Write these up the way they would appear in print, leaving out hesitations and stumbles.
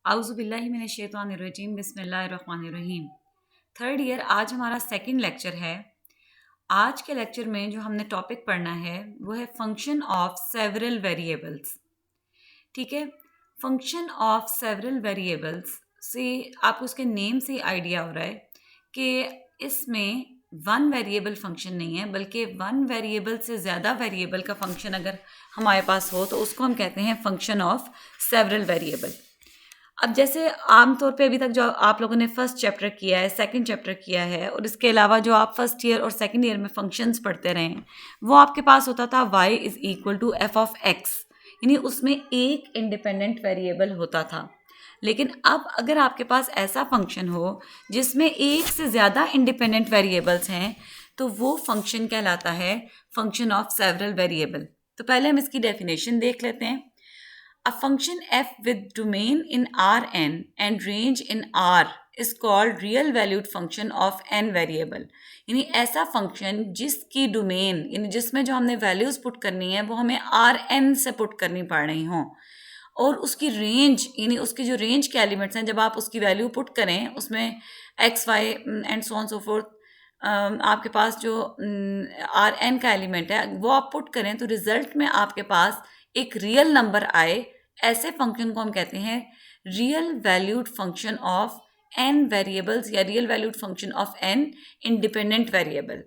आउज़ुबिल्लाहि मिनश्शैतानिर्रजीम बिस्मिल्लाहिर्रहमानिर्रहीम। Third year आज हमारा सेकंड लेक्चर है। आज के लेक्चर में जो हमने टॉपिक पढ़ना है वो है फंक्शन ऑफ सेवरल वेरिएबल्स। ठीक है, फंक्शन ऑफ सेवरल वेरिएबल्स से आपको उसके नेम से आइडिया हो रहा है कि इसमें वन वेरिएबल फंक्शन नहीं है, बल्कि वन वेरिएबल से ज़्यादा वेरिएबल का फंक्शन अगर हमारे पास हो तो उसको हम कहते हैं फंक्शन ऑफ सेवरल वेरिएबल। अब जैसे आमतौर पे अभी तक जो आप लोगों ने फर्स्ट चैप्टर किया है, सेकंड चैप्टर किया है, और इसके अलावा जो आप फर्स्ट ईयर और सेकंड ईयर में फंक्शंस पढ़ते रहे हैं, वो आपके पास होता था y is equal to f of x, यानी उसमें एक इंडिपेंडेंट वेरिएबल होता था। लेकिन अब अगर आपके पास ऐसा फंक्शन हो जिसमें एक से ज़्यादा इंडिपेंडेंट वेरिएबल्स हैं, तो वो फंक्शन कहलाता है फंक्शन ऑफ सेवरल वेरिएबल। तो पहले हम इसकी डेफिनेशन देख लेते हैं। A function f with domain in Rn and range in R is called real valued function of n variable। यानी ऐसा फंक्शन जिसकी डोमेन यानी जिसमें जो हमने वैल्यूज़ पुट करनी है वो हमें Rn से पुट करनी पड़ रही हों, और उसकी रेंज यानी उसकी जो रेंज के एलिमेंट्स हैं, जब आप उसकी वैल्यू पुट करें उसमें x y and so on so forth, आपके पास जो Rn का एलिमेंट है वो आप पुट करें तो रिजल्ट में आपके पास एक रियल नंबर आए, ऐसे फंक्शन को हम कहते हैं real valued function of n variables या real valued function of n independent variable.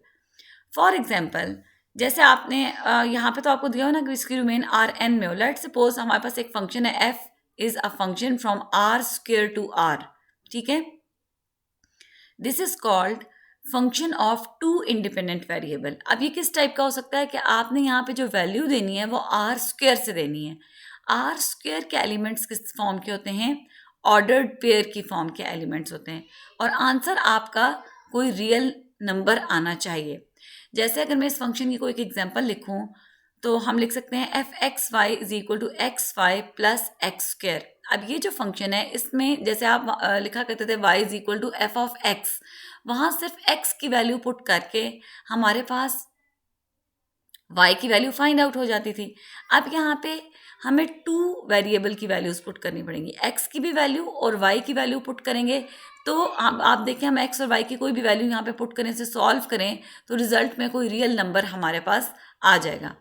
For example, जैसे आपने यहाँ पे तो आपको दिया हो ना कि इसकी डोमेन Rn में हो। लेट्स सपोज हमारे पास एक फंक्शन है f is a function from r square to r। ठीक है, this is called function of two independent variable. अब ये किस टाइप का हो सकता है कि आपने यहाँ पे जो वैल्यू देनी है वो आर स्क्वायर से देनी है। आर स्क्वायर के एलिमेंट्स किस फॉर्म के होते हैं? ऑर्डर्ड पेयर की फॉर्म के एलिमेंट्स होते हैं, और आंसर आपका कोई रियल नंबर आना चाहिए। जैसे अगर मैं इस फंक्शन की कोई एक एग्जांपल लिखूं तो हम लिख सकते हैं f x y is equal to x y plus x square. अब ये जो फंक्शन है इसमें जैसे आप लिखा करते थे y is equal to f of x, वहाँ सिर्फ x की वैल्यू पुट करके हमारे पास y की वैल्यू फाइंड आउट हो जाती थी। अब यहाँ पे हमें टू वेरिएबल की वैल्यूज पुट करनी पड़ेंगी, x की भी वैल्यू और y की वैल्यू पुट करेंगे तो आप देखें हम x और y की कोई भी वैल्यू यहाँ पे पुट करें, से सॉल्व करें तो रिजल्ट में कोई रियल नंबर हमारे पास आ जाएगा।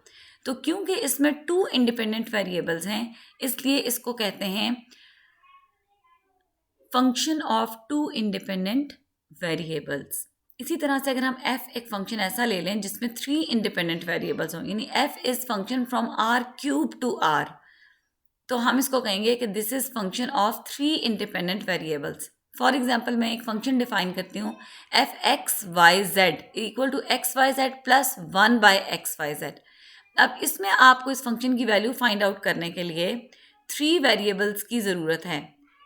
तो क्योंकि इसमें टू इंडिपेंडेंट वेरिएबल्स हैं इसलिए इसको कहते हैं function of two independent variables. इसी तरह से अगर हम f एक फंक्शन ऐसा ले लें जिसमें थ्री इंडिपेंडेंट वेरिएबल्स हों, यानी f is function from r cube to r, तो हम इसको कहेंगे कि this is function of three independent variables. For example मैं एक फंक्शन डिफाइन करती हूँ f x y z equal to x y z plus one by x y z. अब इसमें आपको इस फंक्शन की वैल्यू फाइंड आउट करने के लिए थ्री वेरिएबल्स की ज़रूरत है।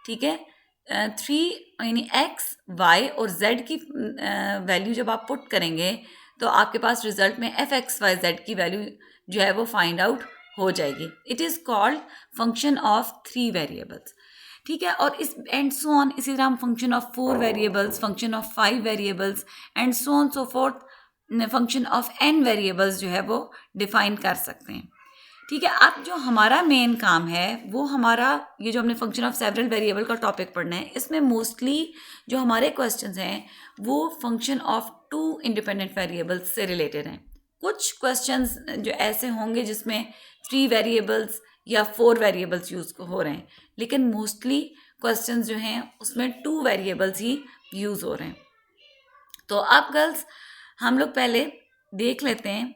ठीक है, थ्री यानी एक्स वाई और जेड की वैल्यू जब आप पुट करेंगे तो आपके पास रिजल्ट में एफ एक्स वाई जेड की वैल्यू जो है वो फाइंड आउट हो जाएगी। It is called function of three variables. ठीक है, और इस एंड सो ऑन, इसी तरह हम function of four variables, function of five variables and so on so forth function of n variables जो है वो डिफाइन कर सकते हैं। ठीक है, अब जो हमारा मेन काम है वो हमारा ये जो हमने फंक्शन ऑफ सेवरल वेरिएबल का टॉपिक पढ़ना है, इसमें मोस्टली जो हमारे क्वेश्चंस हैं वो function of two independent variables से रिलेटेड हैं। कुछ क्वेश्चंस जो ऐसे होंगे जिसमें थ्री वेरिएबल्स या फोर वेरिएबल्स यूज़ हो रहे हैं, लेकिन मोस्टली क्वेश्चंस जो हैं उसमें टू वेरिएबल्स ही यूज़ हो रहे हैं। तो अब गर्ल्स हम लोग पहले देख लेते हैं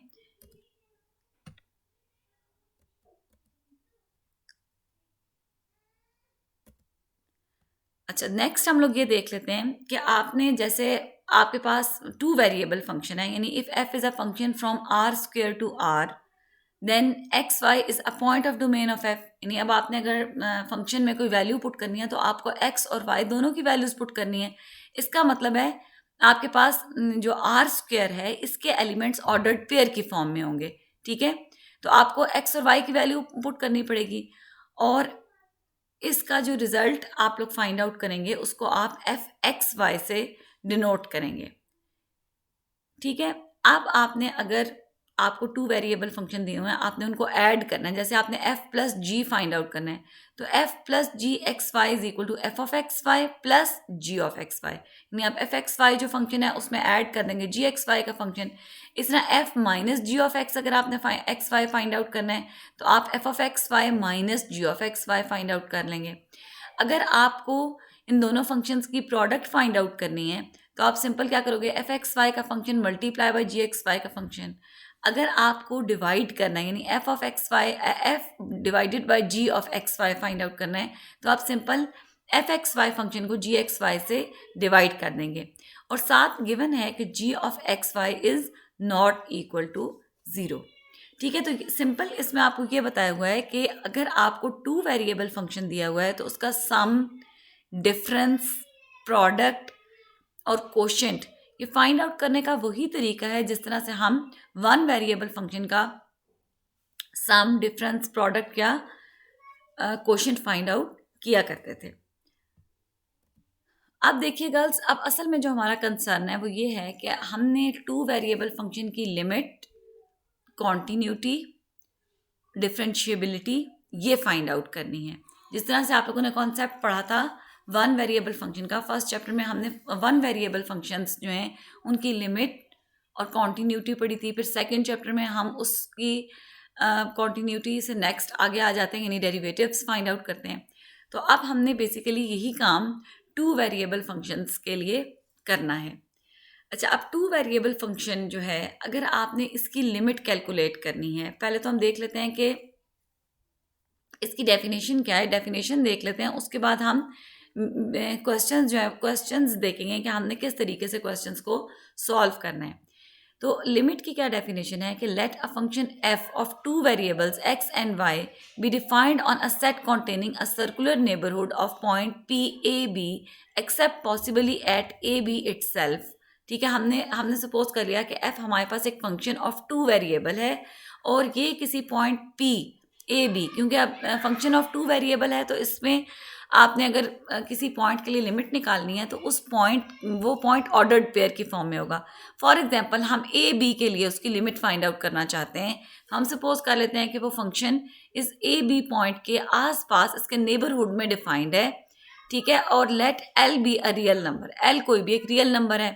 अच्छा, नेक्स्ट हम लोग ये देख लेते हैं कि आपने जैसे आपके पास टू वेरिएबल फंक्शन है, यानी if f is a function from r square to r then x y is a point of domain of f। यानी अब आपने अगर फंक्शन में कोई वैल्यू पुट करनी है तो आपको x और y दोनों की वैल्यूज़ पुट करनी है। इसका मतलब है आपके पास जो r स्क्वायर है इसके एलिमेंट्स ऑर्डर्ड पेयर की फॉर्म में होंगे। ठीक है, तो आपको x और y की वैल्यू पुट करनी पड़ेगी, और इसका जो रिजल्ट आप लोग फाइंड आउट करेंगे उसको आप एफ एक्स वाई से डिनोट करेंगे। ठीक है, अब आपने अगर आपको 2 वेरिएबल फंक्शन दिए हुए हैं, आपने उनको ऐड करना है। जैसे आपने f plus g find out करना है, तो f plus g x y is equal to f of x y plus g of x y, यानी आप एफ एक्स वाई जो फंक्शन है उसमें ऐड कर देंगे जी एक्स वाई का फंक्शन। इस तरह f minus g of x अगर आपने एक्स वाई फाइंड आउट करना है तो आप f of x y minus g of x y find out कर लेंगे। अगर आपको इन दोनों फंक्शंस की प्रोडक्ट फाइंड आउट करनी है तो आप सिंपल क्या करोगे, एफ एक्स वाई का function multiply by g x y का फंक्शन। अगर आपको डिवाइड करना है, यानी f of x y f divided by g of x y find out करना है, तो आप simple f x y function को जी एक्स वाई से डिवाइड कर देंगे। और साथ गिवन है कि g of x y is not equal to 0। ठीक है, तो सिंपल इसमें आपको ये बताया हुआ है कि अगर आपको 2 वेरिएबल फंक्शन दिया हुआ है तो उसका सम, डिफरेंस, प्रोडक्ट और कोशेंट ये फाइंड आउट करने का वही तरीका है जिस तरह से हम 1 वेरिएबल फंक्शन का सम, डिफरेंस, प्रोडक्ट या कोशेंट फाइंड आउट किया करते थे। अब देखिए गर्ल्स, अब असल में जो हमारा कंसर्न है वो ये है कि हमने 2 वेरिएबल फंक्शन की लिमिट, कॉन्टीन्यूटी, डिफरेंशिएबिलिटी ये फाइंड आउट करनी है। जिस तरह से आप लोगों ने कॉन्सेप्ट पढ़ा था 1 वेरिएबल फंक्शन का, फर्स्ट चैप्टर में हमने 1 वेरिएबल फंक्शंस जो हैं उनकी लिमिट और कॉन्टीन्यूटी पढ़ी थी। फिर सेकंड चैप्टर में हम उसकी कॉन्टीन्यूटी से नेक्स्ट आगे आ जाते हैं, यानी डेरिवेटिव्स फाइंड आउट करते हैं। तो अब हमने बेसिकली यही काम 2 वेरिएबल फंक्शंस के लिए करना है। अच्छा, अब 2 वेरिएबल फंक्शन जो है अगर आपने इसकी लिमिट कैलकुलेट करनी है, पहले तो हम देख लेते हैं कि इसकी डेफिनेशन क्या है, डेफिनेशन देख लेते हैं। उसके बाद हम क्वेश्चंस जो है क्वेश्चंस देखेंगे कि हमने किस तरीके से क्वेश्चंस को सॉल्व करना है। तो लिमिट की क्या डेफिनेशन है कि let a function f of 2 variables x and y be defined on a set containing a circular neighbourhood of point p a b except possibly at a b itself. ठीक है, हमने suppose कर लिया कि f हमारे पास एक function of 2 variable है और ये किसी पॉइंट p a b, क्योंकि अब फंक्शन ऑफ 2 वेरिएबल है तो इसमें आपने अगर किसी पॉइंट के लिए लिमिट निकालनी है तो वो पॉइंट ऑर्डर्ड पेयर की फॉर्म में होगा। फॉर एग्जांपल हम ए बी के लिए उसकी लिमिट फाइंड आउट करना चाहते हैं। हम सपोज कर लेते हैं कि वो फंक्शन इस ए बी पॉइंट के आसपास इसके नेबरहुड में डिफाइंड है। ठीक है, और let L be a real number, L कोई भी एक रियल नंबर है।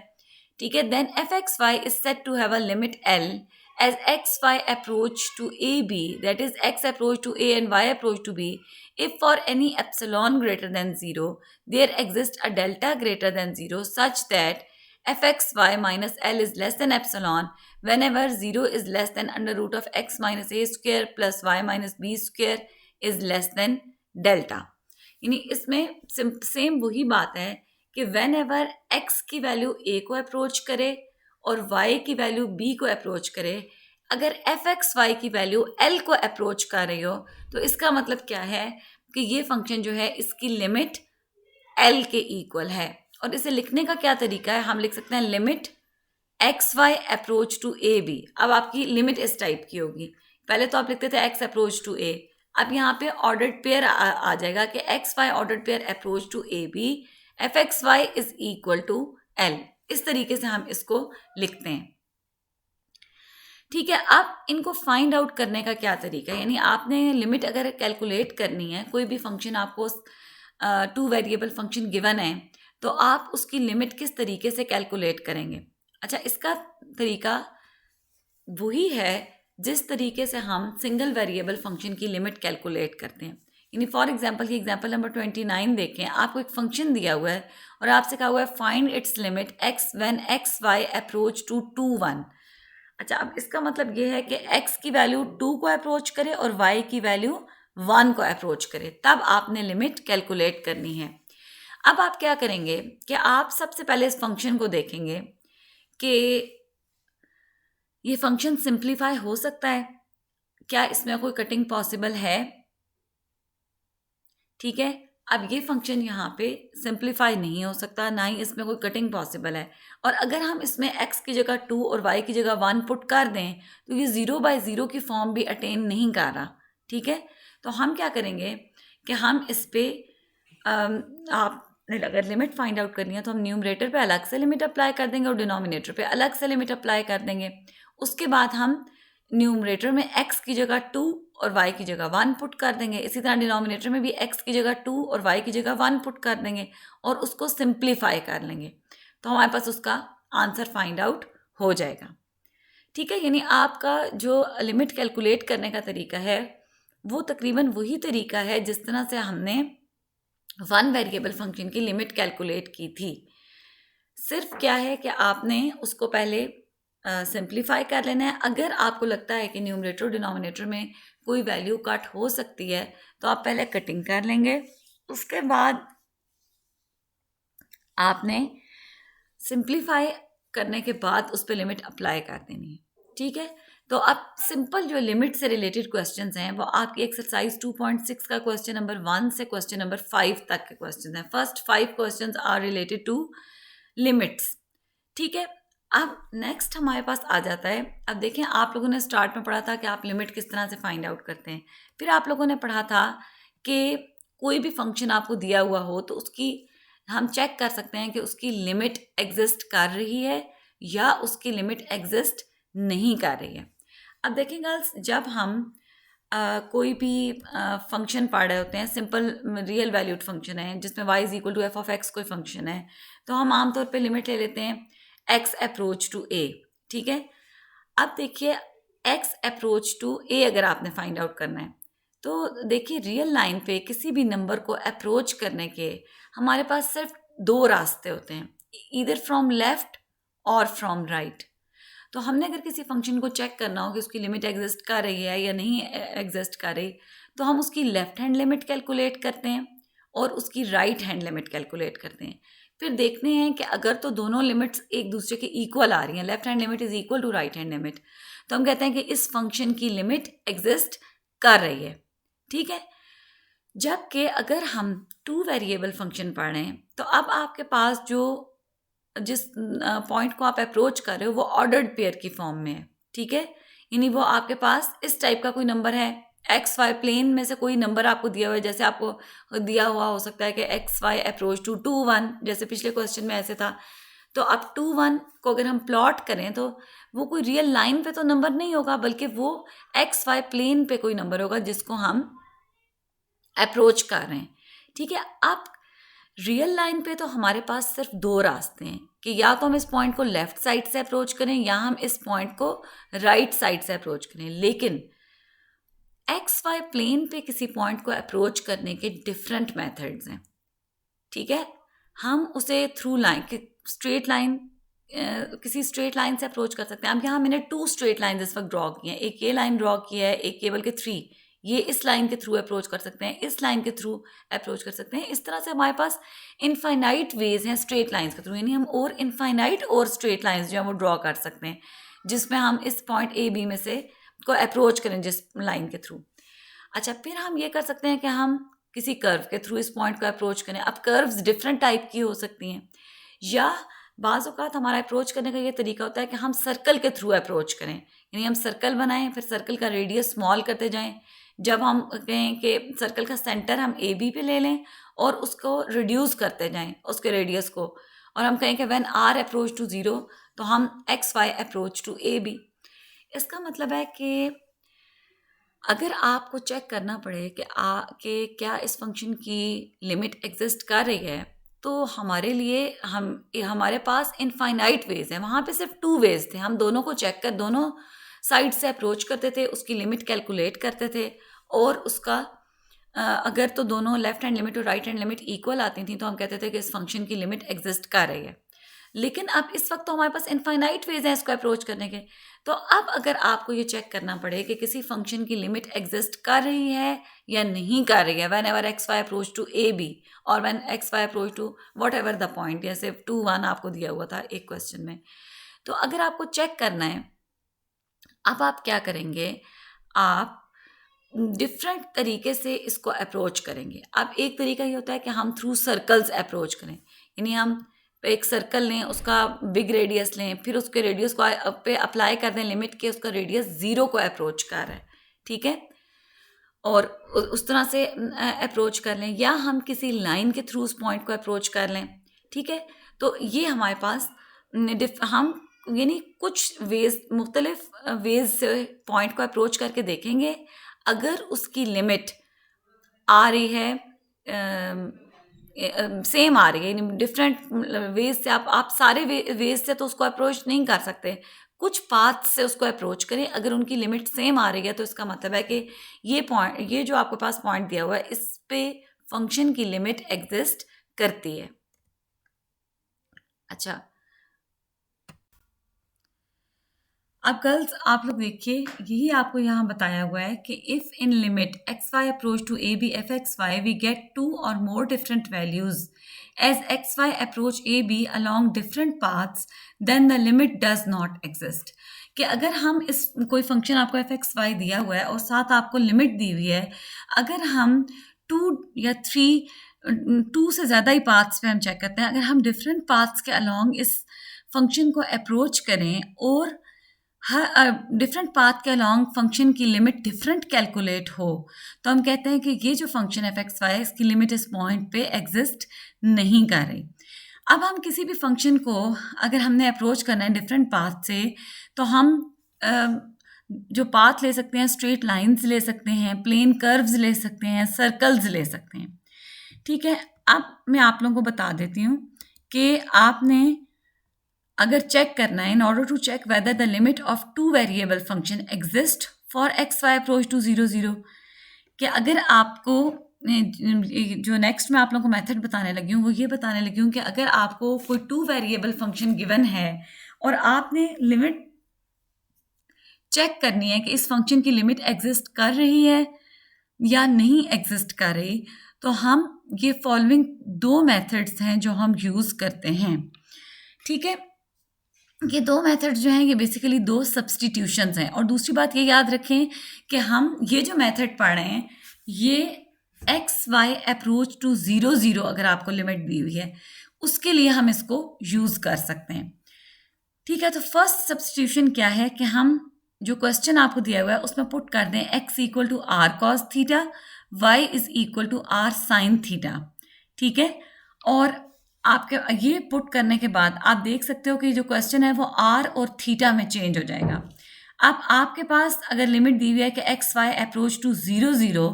ठीक है, then f x y is set to have a limit L as xy approach to ab, that is x approach to a and y approach to b, if for any epsilon greater than 0 there exists a delta greater than 0 such that fxy minus l is less than epsilon whenever 0 is less than under root of x minus a square plus y minus b square is less than delta। यानी इसमें same वही बात है कि whenever x की value a को approach करे और y की वैल्यू b को अप्रोच करे, अगर एफ एक्स वाई की वैल्यू l को अप्रोच कर रही हो तो इसका मतलब क्या है कि ये फंक्शन जो है इसकी लिमिट l के इक्वल है। और इसे लिखने का क्या तरीका है, हम लिख सकते हैं limit x Y approach to A b. अब आपकी लिमिट इस टाइप की होगी, पहले तो आप लिखते थे एक्स अप्रोच टू ए, अब यहाँ पे ऑर्डर्ड पेयर आ जाएगा कि x y ordered pair approach to A b, f x y is equal to l. इस तरीके से हम इसको लिखते हैं। ठीक है, अब इनको फाइंड आउट करने का क्या तरीका है, यानी आपने लिमिट अगर कैलकुलेट करनी है, कोई भी फंक्शन आपको 2 वेरिएबल फंक्शन गिवन है तो आप उसकी लिमिट किस तरीके से कैलकुलेट करेंगे। अच्छा, इसका तरीका वही है जिस तरीके से हम सिंगल वेरिएबल फंक्शन की लिमिट कैलकुलेट करते हैं। यानी फॉर एग्जांपल एग्जांपल नंबर 29 देखें, आपको एक फंक्शन दिया हुआ है और आपसे कहा हुआ है find its limit x when x Y approach to 2 1। अच्छा, अब इसका मतलब ये है कि x की वैल्यू 2 को अप्रोच करे और y की वैल्यू 1 को अप्रोच करे, तब आपने लिमिट कैलकुलेट करनी है। अब आप क्या करेंगे कि आप सबसे पहले इस फंक्शन को देखेंगे कि ये फंक्शन सिंप्लीफाई हो सकता है, क्या इसमें कोई कटिंग पॉसिबल है। ठीक है, अब ये फंक्शन यहाँ पे सिंप्लीफाई नहीं हो सकता, ना ही इसमें कोई कटिंग पॉसिबल है। और अगर हम इसमें x की जगह 2 और y की जगह 1 पुट कर दें तो ये 0/0 की फॉर्म भी अटेन नहीं कर रहा। ठीक है, तो हम क्या करेंगे कि हम इस पर आपने अगर लिमिट फाइंड आउट करनी है तो हम न्यूमरेटर पे अलग से लिमिट अप्लाई कर देंगे और डिनोमिनेटर पे अलग से लिमिट अप्लाई कर देंगे। उसके बाद हम न्यूमरेटर में x की जगह 2 और y की जगह 1 पुट कर देंगे। इसी तरह डिनोमिनेटर में भी x की जगह 2 और y की जगह 1 पुट कर देंगे और उसको सिंप्लीफाई कर लेंगे, तो हमारे पास उसका आंसर फाइंड आउट हो जाएगा। ठीक है, यानी आपका जो लिमिट कैलकुलेट करने का तरीका है वो तकरीबन वही तरीका है जिस तरह से हमने वन वेरिएबल फंक्शन की लिमिट कैलकुलेट की थी। सिर्फ क्या है कि आपने उसको पहले सिंप्लीफाई कर लेना है। अगर आपको लगता है कि न्यूमरेटर और डिनोमिनेटर में कोई वैल्यू कट हो सकती है तो आप पहले कटिंग कर लेंगे, उसके बाद आपने सिंप्लीफाई करने के बाद उस पर लिमिट अप्लाई कर देनी है। ठीक है, तो अब सिंपल जो लिमिट से रिलेटेड क्वेश्चंस हैं वो आपकी एक्सरसाइज 2.6 का क्वेश्चन नंबर 1 से क्वेश्चन नंबर 5 तक के क्वेश्चन हैं। First 5 questions are related to limits. ठीक है, अब नेक्स्ट हमारे पास आ जाता है, अब देखें आप लोगों ने स्टार्ट में पढ़ा था कि आप लिमिट किस तरह से फाइंड आउट करते हैं। फिर आप लोगों ने पढ़ा था कि कोई भी फंक्शन आपको दिया हुआ हो तो उसकी हम चेक कर सकते हैं कि उसकी लिमिट एग्जिस्ट कर रही है या उसकी लिमिट एग्जिस्ट नहीं कर रही है। अब देखें गर्ल्स, जब हम कोई भी फंक्शन पढ़ रहे होते हैं, सिंपल रियल वैल्यूड फंक्शन है जिसमें y is equal to f of x कोई फंक्शन है, तो हम आमतौर पे लिमिट ले लेते हैं x अप्रोच टू a। ठीक है, अब देखिए x अप्रोच टू a अगर आपने फाइंड आउट करना है तो देखिए रियल लाइन पे किसी भी नंबर को अप्रोच करने के हमारे पास सिर्फ दो रास्ते होते हैं, ईदर फ्रॉम लेफ्ट और फ्रॉम राइट। तो हमने अगर किसी फंक्शन को चेक करना हो कि उसकी लिमिट एग्जिस्ट कर रही है या नहीं एग्जिस्ट कर रही, तो हम उसकी लेफ्ट हैंड लिमिट कैलकुलेट करते हैं और उसकी राइट हैंड लिमिट कैलकुलेट करते हैं। फिर देखते हैं कि अगर तो दोनों लिमिट्स एक दूसरे के इक्वल आ रही हैं, left hand limit is equal to right hand limit, तो हम कहते हैं कि इस फंक्शन की लिमिट एग्जिस्ट कर रही है। ठीक है, जबकि अगर हम टू वेरिएबल फंक्शन पढ़ रहे हैं तो अब आपके पास जो जिस पॉइंट को आप अप्रोच कर रहे हो वो ऑर्डर्ड पेयर की फॉर्म में है। ठीक है, यानी वो आपके पास इस टाइप का कोई नंबर है, एक्स वाई प्लेन में से कोई नंबर आपको दिया हुआ है, जैसे आपको दिया हुआ हो सकता है कि एक्स वाई अप्रोच टू 2 1, जैसे पिछले क्वेश्चन में ऐसे था। तो अब 2 1 को अगर हम प्लॉट करें तो वो कोई रियल लाइन पे तो नंबर नहीं होगा, बल्कि वो एक्स वाई प्लेन पे कोई नंबर होगा जिसको हम अप्रोच कर रहे हैं। ठीक है, अब रियल लाइन पे तो हमारे पास सिर्फ दो रास्ते हैं कि या तो हम इस पॉइंट को लेफ्ट साइड से अप्रोच करें या हम इस पॉइंट को राइट साइड से अप्रोच करें। लेकिन एक्स वाई प्लेन पे किसी पॉइंट को अप्रोच करने के डिफरेंट मेथड्स हैं। ठीक है, हम उसे थ्रू लाइन स्ट्रेट लाइन किसी स्ट्रेट लाइन से अप्रोच कर सकते हैं। अब यहाँ मैंने 2 स्ट्रेट लाइन इस वक्त ड्रॉ की हैं, एक ये लाइन ड्रॉ की है, एक केवल के 3। ये इस लाइन के थ्रू अप्रोच कर सकते हैं, इस लाइन के थ्रू अप्रोच कर सकते हैं। इस तरह से हमारे पास इनफाइनाइट वेज हैं स्ट्रेट लाइंस के थ्रू, यानी हम और इनफाइनाइट और स्ट्रेट लाइंस जो है वो ड्रॉ कर सकते हैं जिसमें हम इस पॉइंट ए बी में से को अप्रोच करें जिस लाइन के थ्रू। अच्छा, फिर हम ये कर सकते हैं कि हम किसी कर्व के थ्रू इस पॉइंट को अप्रोच करें। अब कर्व्स डिफरेंट टाइप की हो सकती हैं, या बाज़ औक़ात हमारा अप्रोच करने का ये तरीका होता है कि हम सर्कल के थ्रू अप्रोच करें, यानी हम सर्कल बनाएं फिर सर्कल का रेडियस स्मॉल करते जाएं। जब हम कहें कि सर्कल का सेंटर हम ए बी पे ले लें और उसको रिड्यूस करते जाएं उसके रेडियस को, और हम कहें कि व्हेन आर अप्रोच टू 0 तो हम x Y approach to A b. इसका मतलब है कि अगर आपको चेक करना पड़े कि क्या इस फंक्शन की लिमिट एग्जिस्ट कर रही है, तो हमारे लिए हमारे पास इनफाइनाइट वेज है। वहाँ पे सिर्फ 2 वेज थे, हम दोनों को चेक कर दोनों साइड से अप्रोच करते थे, उसकी लिमिट कैलकुलेट करते थे और उसका अगर तो दोनों लेफ्ट हैंड लिमिट और राइट हैंड लिमिट इक्वल आती थी तो हम कहते थे कि इस फंक्शन की लिमिट एग्जिस्ट कर रही है। लेकिन अब इस वक्त तो हमारे पास इनफाइनाइट वेज है इसको अप्रोच करने के। तो अब अगर आपको ये चेक करना पड़े कि किसी फंक्शन की लिमिट एग्जिस्ट कर रही है या नहीं कर रही है, whenever X Y approach to A B और when x Y approach to whatever the point, जैसे 2 1 आपको दिया हुआ था एक क्वेश्चन में, तो अगर आपको चेक करना है, अब आप क्या करेंगे, आप डिफरेंट तरीके से इसको अप्रोच करेंगे। अब एक तरीका ये होता है कि हम थ्रू सर्कल्स अप्रोच करें, यानी हम एक सर्कल लें, उसका बिग रेडियस लें, फिर उसके रेडियस को पे अप्लाई कर दें लिमिट के उसका रेडियस 0 को अप्रोच कर रहा है। ठीक है, और उस तरह से अप्रोच कर लें, या हम किसी लाइन के थ्रू उस पॉइंट को अप्रोच कर लें। ठीक है, तो ये हमारे पास हम यानी कुछ वेज मुख्तलिफ वेज से पॉइंट को अप्रोच करके देखेंगे। अगर उसकी लिमिट आ रही है सेम आ रही है, यानी डिफरेंट वेज से आप सारे वेज से तो उसको अप्रोच नहीं कर सकते, कुछ पाथ से उसको अप्रोच करें। अगर उनकी लिमिट सेम आ रही है तो इसका मतलब है कि ये जो आपके पास पॉइंट दिया हुआ है इस पे फंक्शन की लिमिट एग्जिस्ट करती है। अच्छा, अब गर्ल्स आप लोग देखिए, यही आपको यहाँ बताया हुआ है कि if in limit x Y approach to A b f x y we get two or more different values as x Y approach a b along different paths then the limit does not exist. कि अगर हम इस कोई function आपको F x Y दिया हुआ है और साथ आपको लिमिट दी हुई है, अगर हम 2 या 3 2 से ज़्यादा ही पाथ्स पे हम चेक करते हैं, अगर हम डिफरेंट पाथ्स के अलॉन्ग इस फंक्शन को अप्रोच करें और हर डिफरेंट पाथ के अलॉन्ग फंक्शन की लिमिट डिफरेंट कैलकुलेट हो, तो हम कहते हैं कि ये जो फंक्शन एफ एक्स वाई इसकी लिमिट इस पॉइंट पे एग्जिस्ट नहीं कर रही। अब हम किसी भी फंक्शन को अगर हमने अप्रोच करना है डिफरेंट पाथ से, तो हम जो पाथ ले सकते हैं, स्ट्रेट लाइंस ले सकते हैं, प्लेन कर्व्स ले सकते हैं, सर्कल्स ले सकते हैं। ठीक है, अब मैं आप लोगों को बता देती हूँ कि आपने अगर चेक करना है, in order to check whether the limit of 2 variable function exist for x Y approach to 0 0, कि अगर आपको जो नेक्स्ट मैं आप लोगों को मेथड बताने लगी हूँ वो ये बताने लगी हूँ कि अगर आपको कोई 2 वेरिएबल फंक्शन गिवन है और आपने लिमिट चेक करनी है कि इस फंक्शन की लिमिट एग्जिस्ट कर रही है या नहीं एग्जिस्ट कर रही, तो हम ये फॉलोइंग 2 मेथड्स हैं जो हम यूज़ करते हैं। ठीक है, ये 2 मेथड्स जो हैं ये बेसिकली 2 सब्सटीट्यूशंस हैं। और दूसरी बात ये याद रखें कि हम ये जो मेथड पढ़ रहे हैं ये एक्स वाई अप्रोच टू 0 0 अगर आपको लिमिट दी हुई है उसके लिए हम इसको यूज़ कर सकते हैं। ठीक है, तो फर्स्ट सब्सटीट्यूशन क्या है कि हम जो क्वेश्चन आपको दिया हुआ है उसमें पुट कर दें x equal to r cos theta, y is equal to r sin theta. ठीक है, और आपके ये पुट करने के बाद आप देख सकते हो कि जो क्वेश्चन है वो आर और थीटा में चेंज हो जाएगा। अब आपके पास अगर लिमिट दी हुई है कि एक्स वाई अप्रोच टू 0 0,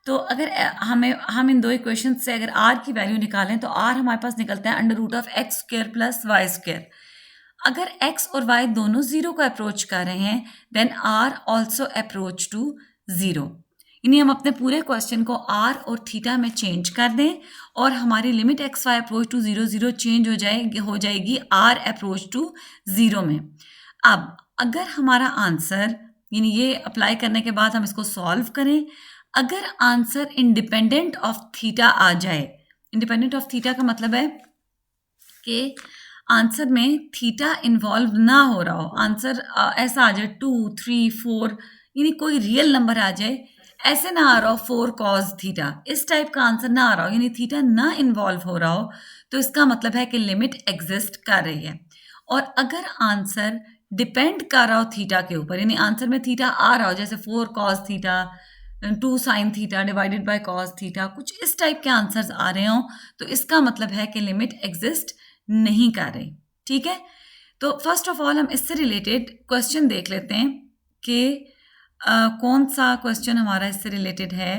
तो अगर हम इन 2 इक्वेशन से अगर आर की वैल्यू निकालें तो आर हमारे पास निकलता है under root of x square plus y square. अगर x और y दोनों 0 को अप्रोच कर रहे हैं then r also approach to 0, यानी हम अपने पूरे क्वेश्चन को r और थीटा में चेंज कर दें और हमारी limit x Y approach to 0 0 change हो जाएगी r अप्रोच टू 0 में। अब अगर हमारा आंसर, यानी ये अप्लाई करने के बाद हम इसको सॉल्व करें, अगर आंसर इंडिपेंडेंट ऑफ थीटा आ जाए, इंडिपेंडेंट ऑफ थीटा का मतलब है कि आंसर में थीटा इन्वॉल्व ना हो रहा हो, आंसर ऐसा आ जाए 2 3 4, यानी कोई रियल नंबर आ जाए, ऐसे ना आ रहा हो 4 कॉस थीटा, इस टाइप का आंसर ना आ रहा हो, यानी थीटा ना इन्वॉल्व हो रहा हो, तो इसका मतलब है कि लिमिट एग्जिस्ट कर रही है। और अगर आंसर डिपेंड कर रहा हो थीटा के ऊपर, यानी आंसर में थीटा आ रहा हो, जैसे 4 cos theta, 2 sine theta divided by cos theta, कुछ इस टाइप के आंसर्स आ रहे हों, तो इसका मतलब है कि लिमिट एग्जिस्ट नहीं कर रही। ठीक है, तो फर्स्ट ऑफ ऑल हम इससे रिलेटेड क्वेश्चन देख लेते हैं कि कौन सा क्वेश्चन हमारा इससे रिलेटेड है।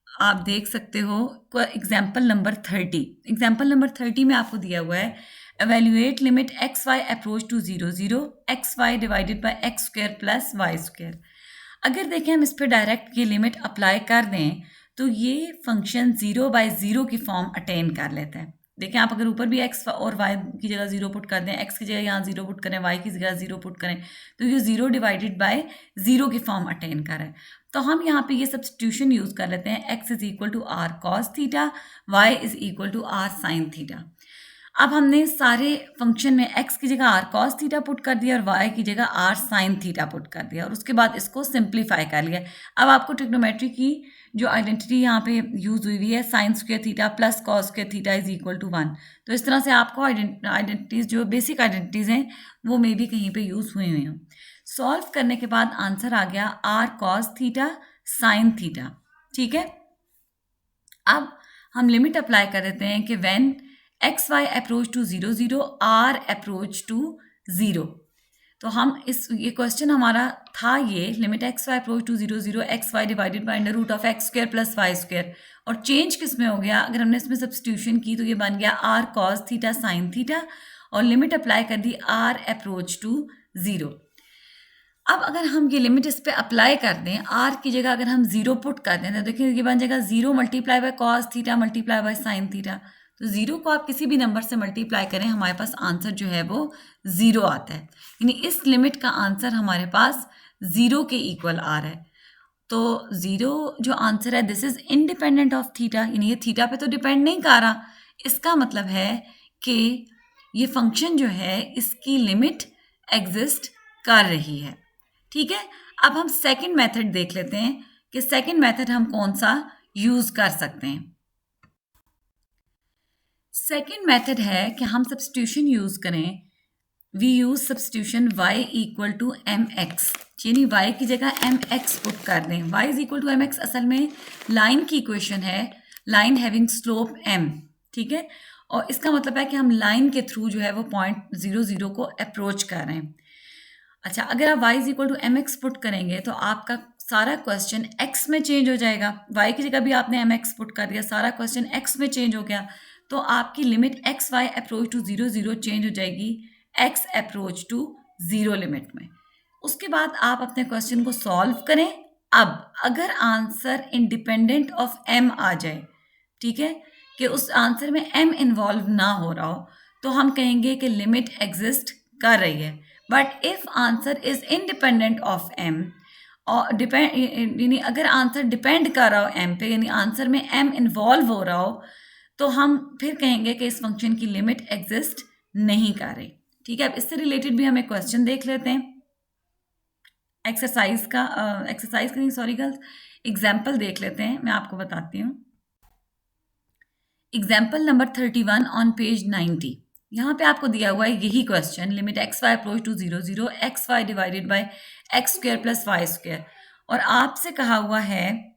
आप देख सकते हो एग्जाम्पल नंबर 30। एग्जाम्पल नंबर 30 में आपको दिया हुआ है evaluate limit x Y approach to 0 0 x y divided by x square plus y square. अगर देखें हम इस पर डायरेक्ट ये लिमिट अप्लाई कर दें तो ये फंक्शन 0 बाई 0 की फॉर्म अटेन कर लेता है। देखें आप अगर ऊपर भी x और y की जगह 0 पुट कर दें, x की जगह यहाँ 0 पुट करें, y की जगह 0 पुट करें, तो ये 0 डिवाइडेड बाय 0 की फॉर्म अटेन कर रहा है। तो हम यहाँ पे ये सब्सटीट्यूशन यूज़ कर लेते हैं, x is equal to r cos theta, y is equal to r sin theta. अब हमने सारे फंक्शन में x की जगह आर कॉस थीटा पुट कर दिया और y की जगह आर साइन थीटा पुट कर दिया और उसके बाद इसको सिंप्लीफाई कर लिया। अब आपको ट्रिग्नोमेट्री की जो आइडेंटिटी यहाँ पे यूज़ हुई है, sin square theta plus cos square theta is equal to 1, तो इस तरह से आपको आइडेंटिटीज़ जो बेसिक आइडेंटिटीज़ हैं वो मे भी कहीं पे यूज़ हुई हुई हों। सॉल्व करने के बाद आंसर आ गया r cos theta sin theta. ठीक है, अब हम लिमिट अप्लाई कर देते हैं कि when x Y approach to 0 0 r approach to 0, तो हम ये क्वेश्चन हमारा था ये limit x Y approach to 0 0 x y divided by under root of x square plus y square, और चेंज किस में हो गया, अगर हमने इसमें सब्सटीट्यूशन की तो ये बन गया r cos theta sin theta, और लिमिट अप्लाई कर दी आर अप्रोच टू 0। अब अगर हम ये लिमिट इस पर अप्लाई कर दें, आर की जगह अगर हम 0 पुट कर दें तो देखिए ये बन जाएगा 0 multiply by cos theta multiply by sine theta. तो 0 को आप किसी भी नंबर से मल्टीप्लाई करें, हमारे पास आंसर जो है वो 0 आता है, यानी इस लिमिट का आंसर हमारे पास 0 के इक्वल आ रहा है। तो 0 जो आंसर है this is independent of theta, यानी ये थीटा पे तो डिपेंड नहीं कर रहा। इसका मतलब है कि ये फंक्शन जो है इसकी लिमिट एग्जिस्ट कर रही है। ठीक है, अब हम सेकंड मेथड देख लेते हैं कि सेकंड मेथड हम कौन सा यूज कर सकते हैं। सेकंड मेथड है कि हम सब्स्टिट्यूशन यूज करें। We use substitution y equal to m x, यानी y की जगह एम एक्स पुट कर दें। y is equal to m x असल में लाइन की इक्वेशन है, लाइन हैविंग स्लोप m, ठीक है, और इसका मतलब है कि हम लाइन के थ्रू जो है वो पॉइंट 0 0 को अप्रोच कर रहे हैं। अच्छा, अगर आप y is equal to m x put करेंगे तो आपका सारा क्वेश्चन x में चेंज हो जाएगा। y की जगह भी आपने एम एक्स पुट कर दिया, सारा क्वेश्चन x में चेंज हो गया, तो आपकी limit x Y approach to 0 0 change हो जाएगी x अप्रोच टू 0 लिमिट में। उसके बाद आप अपने क्वेश्चन को सॉल्व करें। अब अगर आंसर इंडिपेंडेंट ऑफ m आ जाए, ठीक है, कि उस आंसर में m इन्वॉल्व ना हो रहा हो, तो हम कहेंगे कि लिमिट एग्जिस्ट कर रही है। But if answer is independent of m, और यानी अगर आंसर डिपेंड कर रहा हो m पे, यानी आंसर में m इन्वॉल्व हो रहा हो, तो हम फिर कहेंगे कि इस फंक्शन की लिमिट एग्जिस्ट नहीं कर रही। ठीक है, अब इससे रिलेटेड भी हम एक क्वेश्चन देख लेते हैं, एक्सरसाइज का नहीं सॉरी गर्ल्स, एग्जाम्पल देख लेते हैं, मैं आपको बताती हूँ। एग्जाम्पल नंबर 31 ऑन पेज 90, यहाँ पे आपको दिया हुआ है यही question, limit x Y approach to 0 0 x y divided by x square plus y square, और आपसे कहा हुआ है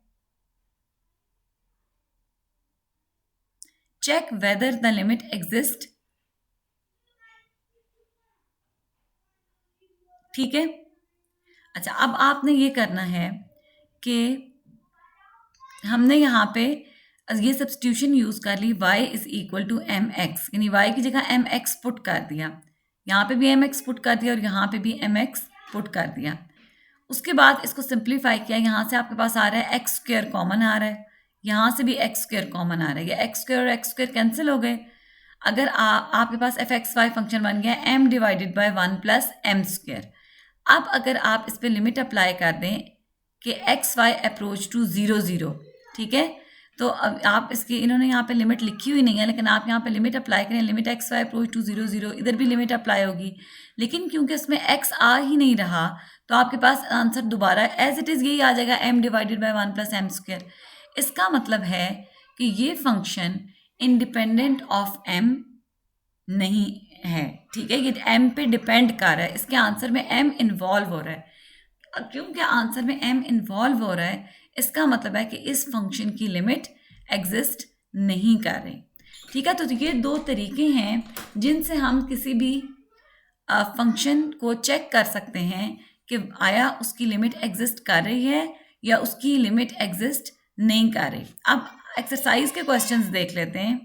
check whether the limit exist. ठीक है, अच्छा, अब आपने ये करना है कि हमने यहाँ पे ये सब्स्टिट्यूशन यूज़ कर ली, y is equal to m x, यानी y की जगह एम एक्स पुट कर दिया, यहाँ पे भी एम एक्स पुट कर दिया और यहाँ पे भी एम एक्स पुट कर दिया। उसके बाद इसको सिंप्लीफाई किया, यहाँ से आपके पास आ रहा है एक्स स्क्वायर कॉमन आ रहा है, यहाँ से भी एक्स स्क्वायर कॉमन आ रहा है, ये एक्स स्क्वायर और एक्स स्क्वायर कैंसिल हो गए। अगर आपके पास एफ एक्स वाई फंक्शन बन गया m डिवाइडेड बाई 1 प्लस एम स्क्वायर। अब अगर आप इस पर लिमिट अप्लाई कर दें कि एक्स वाई अप्रोच टू 0 0, ठीक है, तो अब आप इसकी, इन्होंने यहाँ पे लिमिट लिखी हुई नहीं है, लेकिन आप यहाँ पे लिमिट अप्लाई करें, limit x Y approach to 0 0, इधर भी लिमिट अप्लाई होगी, लेकिन क्योंकि इसमें एक्स आ ही नहीं रहा, तो आपके पास आंसर दोबारा एज इट इज़ यही आ जाएगा m डिवाइडेड बाई 1 प्लस एम स्क्वायर। इसका मतलब है कि ये फंक्शन इंडिपेंडेंट ऑफ m नहीं है। ठीक है, ये m पे डिपेंड कर रहा है, इसके आंसर में m इन्वॉल्व हो रहा है। अब क्योंकि आंसर में m इन्वॉल्व हो रहा है, इसका मतलब है कि इस फंक्शन की लिमिट एग्जिस्ट नहीं कर रही। ठीक है, तो ये दो तरीके हैं जिनसे हम किसी भी फंक्शन को चेक कर सकते हैं कि आया उसकी लिमिट एग्जिस्ट कर रही है या उसकी लिमिट एग्जिस्ट नहीं कर रही। अब एक्सरसाइज के क्वेश्चंस देख लेते हैं।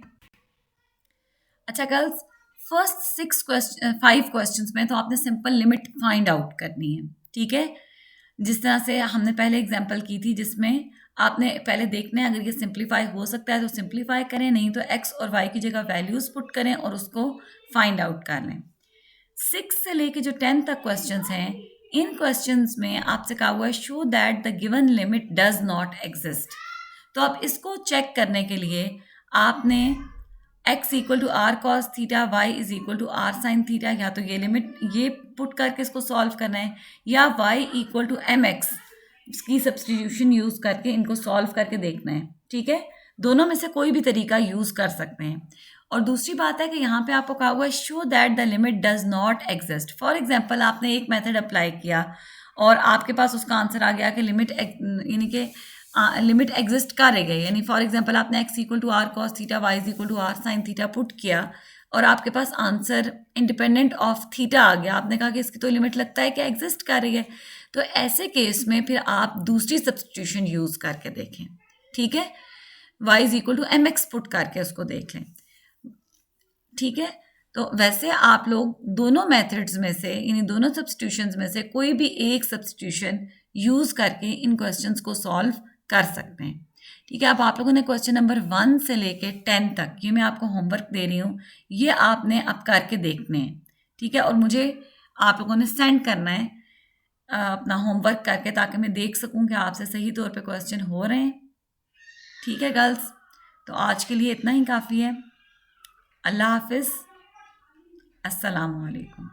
अच्छा गर्ल्स, फर्स्ट 5 क्वेश्चंस में तो आपने सिंपल लिमिट फाइंड आउट करनी है। ठीक है, जिस तरह से हमने पहले एग्जांपल की थी, जिसमें आपने पहले देखना है अगर ये सिंप्लीफाई हो सकता है तो सिंप्लीफाई करें, नहीं तो x और y की जगह वैल्यूज पुट करें और उसको फाइंड आउट कर लें। 6 से लेके जो 10 तक क्वेश्चंस हैं, इन क्वेश्चंस में आपसे कहा हुआ है show that the given limit does not exist. तो अब इसको चेक करने के लिए आपने x equal to r cos theta, y is equal to r sin theta, या तो ये लिमिट ये पुट करके इसको सॉल्व करना है, या y equal to m x इसकी सब्स्टिट्यूशन यूज़ करके इनको सॉल्व करके देखना है। ठीक है, दोनों में से कोई भी तरीका यूज़ कर सकते हैं। और दूसरी बात है कि यहाँ पे आपको कहा हुआ है show that the limit does not exist. For example, आपने एक मेथड अप्लाई किया और आपके पास उसका आंसर आ गया कि लिमिट यानी कि लिमिट एग्जिस्ट कर गई, यानी फॉर एग्जांपल आपने x equal to r cos theta, y is equal to r sin theta put किया और आपके पास आंसर इंडिपेंडेंट ऑफ थीटा आ गया, आपने कहा कि इसकी तो लिमिट लगता है कि एग्जिस्ट कर रही है, तो ऐसे केस में फिर आप दूसरी सब्स्टिट्यूशन यूज़ करके देखें। ठीक है, y is equal to m x put करके उसको देख लें। ठीक है, तो वैसे आप लोग दोनों मेथड्स में से, इन दोनों सब्स्टिट्यूशंस में से कोई भी एक सब्स्टिट्यूशन यूज़ करके इन क्वेश्चंस को सॉल्व कर सकते हैं। ठीक है, अब आप लोगों ने क्वेश्चन नंबर 1 से लेके 10 तक, ये मैं आपको होमवर्क दे रही हूँ, ये आपने अब करके देखने हैं। ठीक है, और मुझे आप लोगों ने सेंड करना है अपना होमवर्क करके, ताकि मैं देख सकूं कि आपसे सही तौर पे क्वेश्चन हो रहे हैं। ठीक है गर्ल्स, तो आज के लिए इतना ही काफ़ी है। अल्लाह हाफिज़, अस्सलाम वालेकुम।